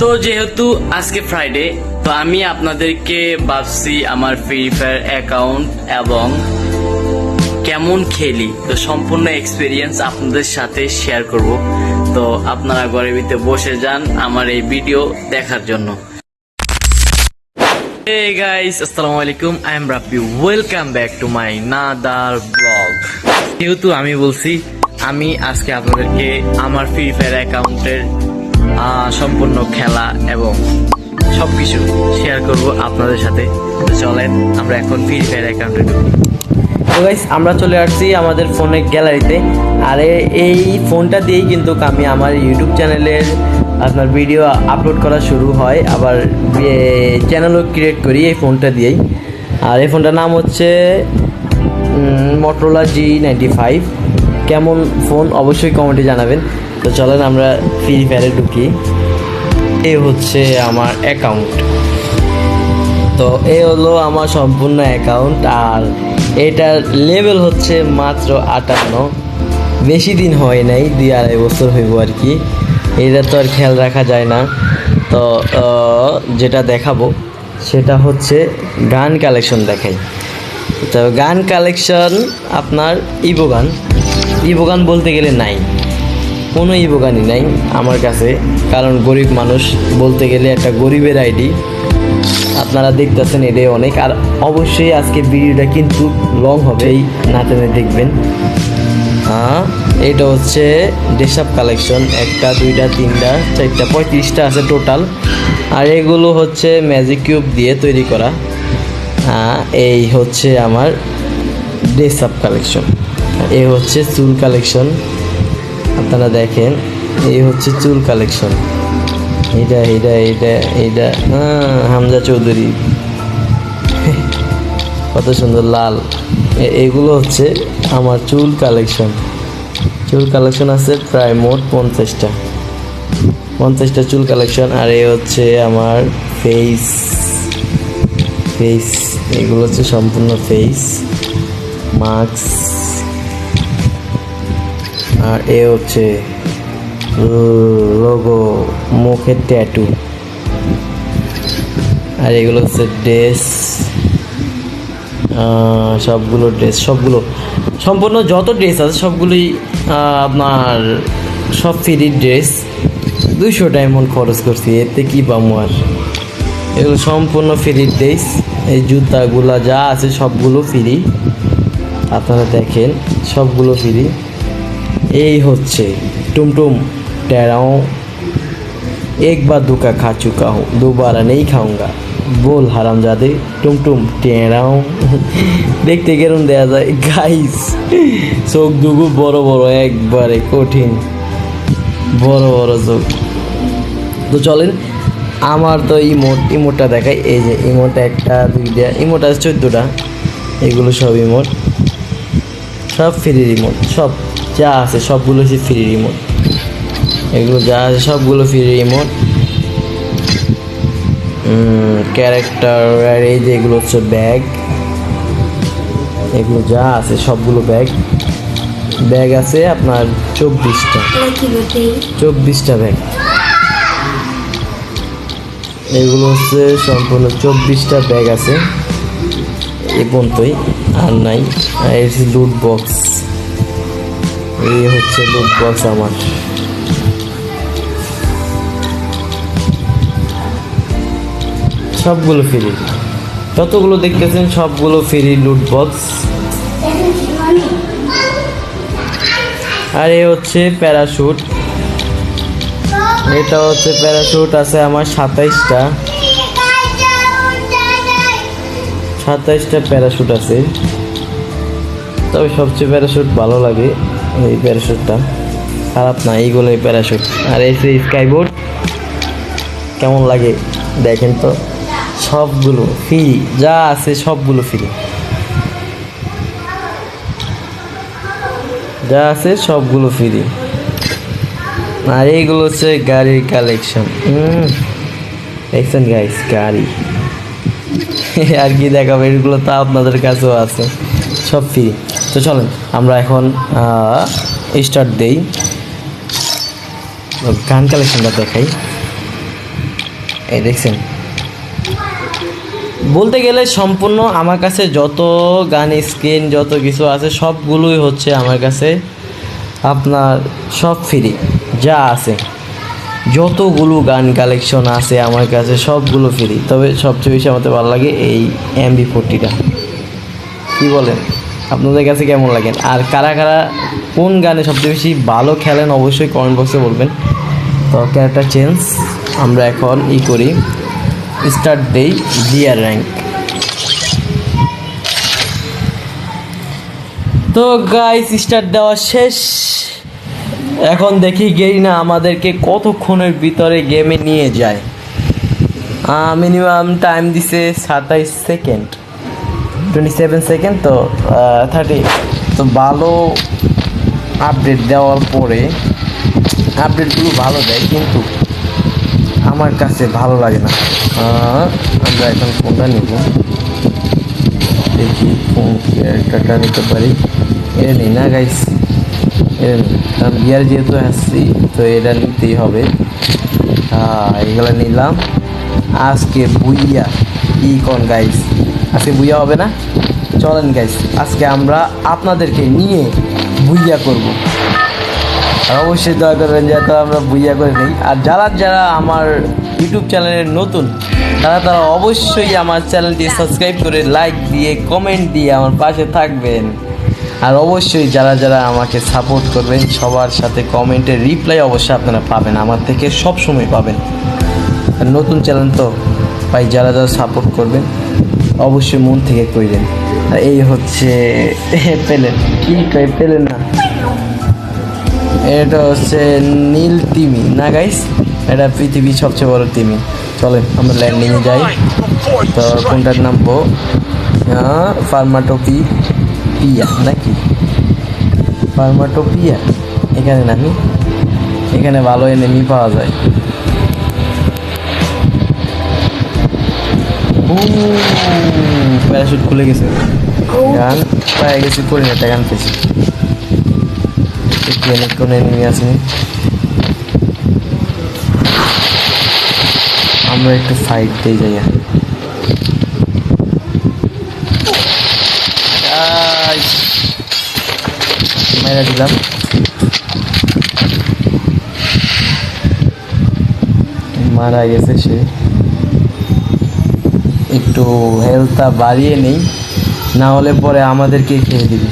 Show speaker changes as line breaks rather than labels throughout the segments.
তো যেহেতু আজকে ফ্রাইডে, তো আমি আপনাদেরকে ভাবছি আমার ফ্রি ফায়ার অ্যাকাউন্ট এবং কেমন খেলি তো সম্পূর্ণ এক্সপিরিয়েন্স আপনাদের সাথে শেয়ার করব। তো আপনারা ঘরের ভিতরে বসে যান আমার এই ভিডিও দেখার জন্য। Hey guys, আসসালামু আলাইকুম, I am Rafi. Welcome back to my another vlog. যেহেতু আমি বলছি আমি আজকে আপনাদেরকে আমার ফ্রি ফায়ার অ্যাকাউন্টের সম্পূর্ণ খেলা এবং সবকিছু শেয়ার করব আপনাদের সাথে। তো চলেন আমরা এখন ফ্রি ফায়ার অ্যাকাউন্টে ঢুকি।
তো গাইস আমরা চলে আসছি আমাদের ফোনের গ্যালারিতে। আর এই ফোনটা দিয়েই কিন্তু আমি আমার ইউটিউব চ্যানেলের আপনার ভিডিও আপলোড করা শুরু হয়, আবার চ্যানেলও ক্রিয়েট করি এই ফোনটা দিয়েই। আর এই ফোনটার নাম হচ্ছে Motorola G95। কেমন ফোন অবশ্যই কমেন্টে জানাবেন। তো চলেন আমরা ফ্রি ফায়ারে ঢুকি। এই হচ্ছে আমার অ্যাকাউন্ট। তো এই হলো আমার সম্পূর্ণ অ্যাকাউন্ট, আর এটার লেভেল হচ্ছে মাত্র 58। বেশি দিন হয় নাই, 2-2.5 বছর হইব আর কি। এটা তো আর খেয়াল রাখা যায় না। তো যেটা দেখাবো সেটা হচ্ছে গান কালেকশন দেখাই। তো গান কালেকশন আপনার ইভো গান বলতে গেলে নাই, কোনো ইভো গানই নাই আমার কাছে, কারণ গরিব মানুষ বলতে গেলে একটা গরিবের আইডি। আপনারা দেখতেছেন এটাই অনেক। আর অবশ্যই আজকে ভিডিওটা কিন্তু লং হবে, এই না টেনে দেখবেন। এটা হচ্ছে ড্রেসআপ কালেকশন, 1টা 2টা 3টা 4টা 35টা আছে টোটাল। আর এগুলো হচ্ছে ম্যাজিক কিউব দিয়ে তৈরি করা। এই হচ্ছে আমার ড্রেসআপ কালেকশন। এই হচ্ছে চুল কালেকশন, আপনারা দেখেন এই হচ্ছে চুল কালেকশন। এইটা হামজা চৌধুরী, কত সুন্দর লাল। এগুলো হচ্ছে আমার চুল কালেকশন আছে প্রায় মোট 50টা চুল কালেকশন। আর এই হচ্ছে আমার ফেস, এগুলো হচ্ছে সম্পূর্ণ ফেস মাস্ক। আর এ হচ্ছে লোগো, মুখের ট্যাটু। আর এগুলো হচ্ছে ড্রেস, সবগুলো সম্পূর্ণ যত ড্রেস আছে সবগুলোই আপনার সব ফ্রি ড্রেস। 200 ডায়মন্ড খরচ করছি, এতে কি পাবো আর। এগুলো সম্পূর্ণ ফ্রি ড্রেস। এই জুতাগুলা যা আছে সবগুলো ফ্রি, আপনারা দেখেন সবগুলো ফ্রি। এই হচ্ছে टुमटुम टेराओ, एक बार धोखा खा चुका हूँ, दोबारा नहीं खाऊंगा, बोल হারামজাদে टुमटुम टेराओ। দেখতে কেরম দেয়া যায় গাইস, চোখ দুগু বড় বড়, একবারে কঠিন বড় বড় চোখ। তো চলেন আমার তো ইমোটটা দেখাই। এই যে ইমোট 1টা 2টা ইমোট আছে 14টা। এগুলো সব ইমোট, সব ফ্রি রিমোট, সব যা আছে সবগুলো হচ্ছে ফ্রি রিমোট। এগুলো যা আছে সবগুলো ফ্রি রিমোট। ক্যারেক্টার, আর এই যে এগুলো হচ্ছে ব্যাগ। এগুলো যা আছে সবগুলো ব্যাগ আছে আপনার 24টা ব্যাগ। এগুলো হচ্ছে সম্পূর্ণ 24টা ব্যাগ আছে এ পর্যন্তই, আর নাই। আর এই লুট বক্স, এই হচ্ছে লুট বক্স আমার। সবগুলো ফ্রি, যতগুলো দেখতেছেন সবগুলো ফ্রি লুট বক্স। আর এই হচ্ছে প্যারাশুট, এটা হচ্ছে প্যারাশুট আছে আমার 27টা প্যারাশুট আছে। তবে সবচেয়ে প্যারাশুট ভালো লাগে, এই প্যারাশুটটা খারাপ না, এইগুলোই প্যারাশুট। আর এই স্কাইবোর্ড কেমন লাগে দেখেন তো, সবগুলো ফ্রি, যা আছে সবগুলো ফ্রি, যা আছে সবগুলো ফ্রি। আর এইগুলো হচ্ছে গাড়ির কালেকশন। দেখছেন গাইস গাড়ি, আর কি দেখাবো, এগুলো তো আপনাদের কাছেও আছে, সব ফ্রি। তো চলেন আমরা এখন স্টার্ট দেই, গান কালেকশনটা দেখাই। এই দেখছেন, বলতে গেলে সম্পূর্ণ আমার কাছে যত গান স্ক্রিন যত কিছু আছে সবগুলোই হচ্ছে আমার কাছে আপনার সব ফ্রি, যা আছে যতগুলো গান কালেকশন আছে আমার কাছে সবগুলো ফ্রি। তবে সবচেয়ে বেশি আমাদের ভালো লাগে এই MB40টা। কী বলেন, আপনাদের কাছে কেমন লাগেন? আর কারা কারা কোন গানে সবচেয়ে বেশি ভালো খেলেন অবশ্যই কমেন্ট বক্সে বলবেন। তো ক্যারেক্টার চেঞ্জ আমরা এখন করি, স্টার্ট দেই জিআর র্যাঙ্ক। তো গাইস স্টার্ট দেওয়া শেষ, এখন দেখি গেরিনা আমাদেরকে কতক্ষণের ভিতরে গেমে নিয়ে যায়। মিনিমাম টাইম দিছে 27 সেকেন্ড, 27 সেকেন্ড, তো 30। তো ভালো আপডেট দেওয়ার পরে আপডেটগুলো ভালো দেয়, কিন্তু আমার কাছে ভালো লাগে না। আমরা এখন কোনটা নিব, দেখি কোন ক্যারেক্টারটা নিতে পারি। এটা নেই না গাইস, এটা নেই, কারণ গিয়ার যেহেতু আসছি তো এটা নিতেই হবে। এগুলো নিলাম। আজকে বুইয়া কোন গাইস, আজকে বুইয়া হবে না? চলেন গাইস, আজকে আমরা আপনাদেরকে নিয়ে বুইয়া করব। আর অবশ্যই দয়া করবেন যাতে আমরা বুইয়া করে নিই। আর যারা যারা আমার ইউটিউব চ্যানেলের নতুন তারা অবশ্যই আমার চ্যানেলটি সাবস্ক্রাইব করে লাইক দিয়ে কমেন্ট দিয়ে আমার পাশে থাকবেন। আর অবশ্যই যারা যারা আমাকে সাপোর্ট করবেন সবার সাথে কমেন্টের রিপ্লাই অবশ্যই আপনারা পাবেন, আমার থেকে সব সময় পাবেন। আর নতুন চ্যানেল তো ভাই, যারা যারা সাপোর্ট করবেন অবশ্যই মন থেকে কইলেন। আর এই হচ্ছে পেলেন, কি কই পেলেন না, এটা হচ্ছে নীল তিমি না গাইস, এটা পৃথিবীর সবচেয়ে বড় তিমি। চলেন আমরা ল্যান্ডিংয়ে যাই। তো কোনটার নামবো? ফার্মাটোপিয়া নাকি ফার্মাটোপিয়া? এখানে নামি, এখানে ভালো এনিমি পাওয়া যায়। প্যারাশুট খুলে গেছে, গান পায়ে গেছি, করে একটা গান পেয়েছি। কোন এনিমি আছে, আমরা একটু ফাইট দিয়ে যাই। মেরে দিলাম, মারা গেছে সে। একটু হেলথটা বাড়িয়ে নেই, না হলে পরে আমাদেরকে খেয়ে দিবি।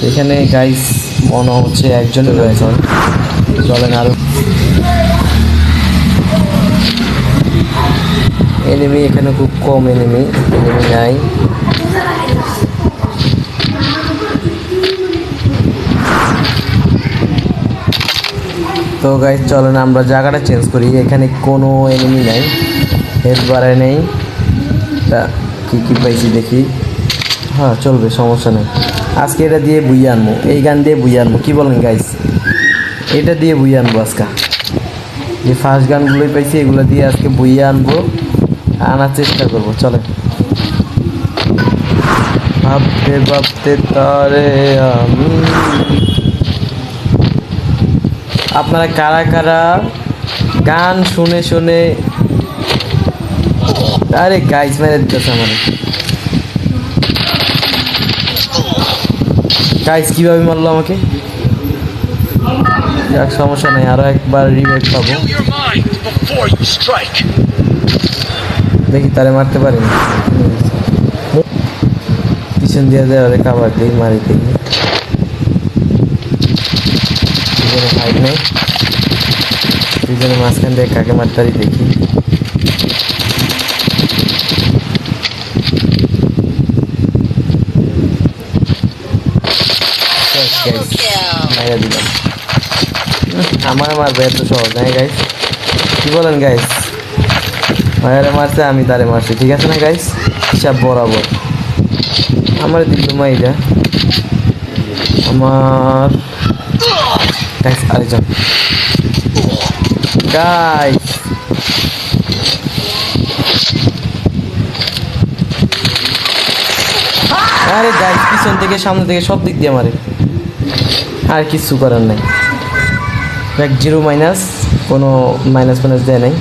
এখানে গাইস মনে হচ্ছে একজনের রয়েছে। চলেন আরো এনিমি, এখানে খুব কম এনিমি নাই। তো গাইস চলেন আমরা জায়গাটা চেঞ্জ করি, এখানে কোনো এনিমি নাই, হেলথ বাড়ায় নেই। তা কি পাইছি দেখি। হ্যাঁ চলবে, সমস্যা নেই। আজকে এটা দিয়ে বুইয়ে আনবো, এই গান দিয়ে বুইয়ে আনবো, কী বলেন গাইস? এটা দিয়ে বুইয়ে আনবো আজকে। যে ফার্স্ট গানগুলোই পাইছি এগুলো দিয়ে আজকে বুইয়ে আনবো, আনার চেষ্টা করবো। চলেন ভাবতে ভাবতে তারে আমি। আপনারা কারা কারা গান শুনে শুনে, আরে গাইস মেরে দিতেছে আমার গাইস, কিভাবে মারলো আমাকে? যাক সমস্যা নেই, আরো একবার রিভাইভ পাবো। দেখি তারে মারতে পারি না, পিছন দিয়ে দেয় ওরে কাবার দিই, মারি দেখি। পিছনে ফাইট নেই, পিছনে মাঝখান দিয়ে কাকে মারতে পারি দেখি। দিলাম, আমার মারবে এত সহজ নাই গাইস, কি বলেন গাইস? মায়ারে মারছে, আমি তারে মারছি, ঠিক আছে না গাইস? হিসাব বরাবর। আমার ডিপ্লোমা এটা আমার গাইস। আরেকজন গাইস, আরে গাইস পিছন থেকে সামনে থেকে সব দিক দিয়ে মারে, আর কিছু করার নাই। 1-0 মাইনাস, কোনো মাইনাস দেয় নাই।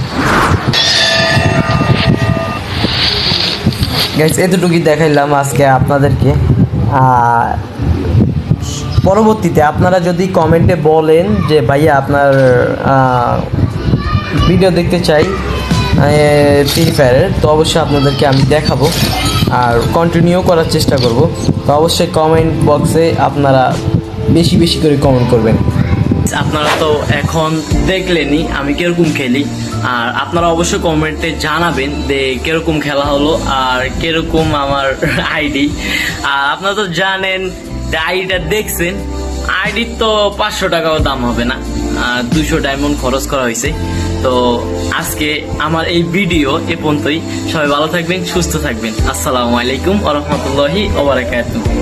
গাইস এতটুকুই দেখাইলাম আজকে আপনাদেরকে। আর পরবর্তীতে আপনারা যদি কমেন্টে বলেন যে ভাইয়া আপনার ভিডিও দেখতে চাই ফ্রি ফায়ারের, তো অবশ্যই আপনাদেরকে আমি দেখাবো আর কন্টিনিউ করার চেষ্টা করব। তো অবশ্যই কমেন্ট বক্সে আপনারা বেশি বেশি করে কমেন্ট করবেন।
আপনারা তো এখন দেখলেনই আমি কিরকম খেলি, আর আপনারা অবশ্যই কমেন্টে জানাবেন যে কিরকম খেলা হলো আর কিরকম আমার আইডি। আর আপনারা তো জানেন যে আইডিটা দেখছেন, আইডির তো 500 টাকাও দাম হবে না, 200 ডায়মন্ড খরচ করা হয়েছে। তো আজকে আমার এই ভিডিও এ পর্যন্তই। সবাই ভালো থাকবেন, সুস্থ থাকবেন। আসসালামু আলাইকুম ওয়া রাহমাতুল্লাহি ওয়া বারাকাতুহু।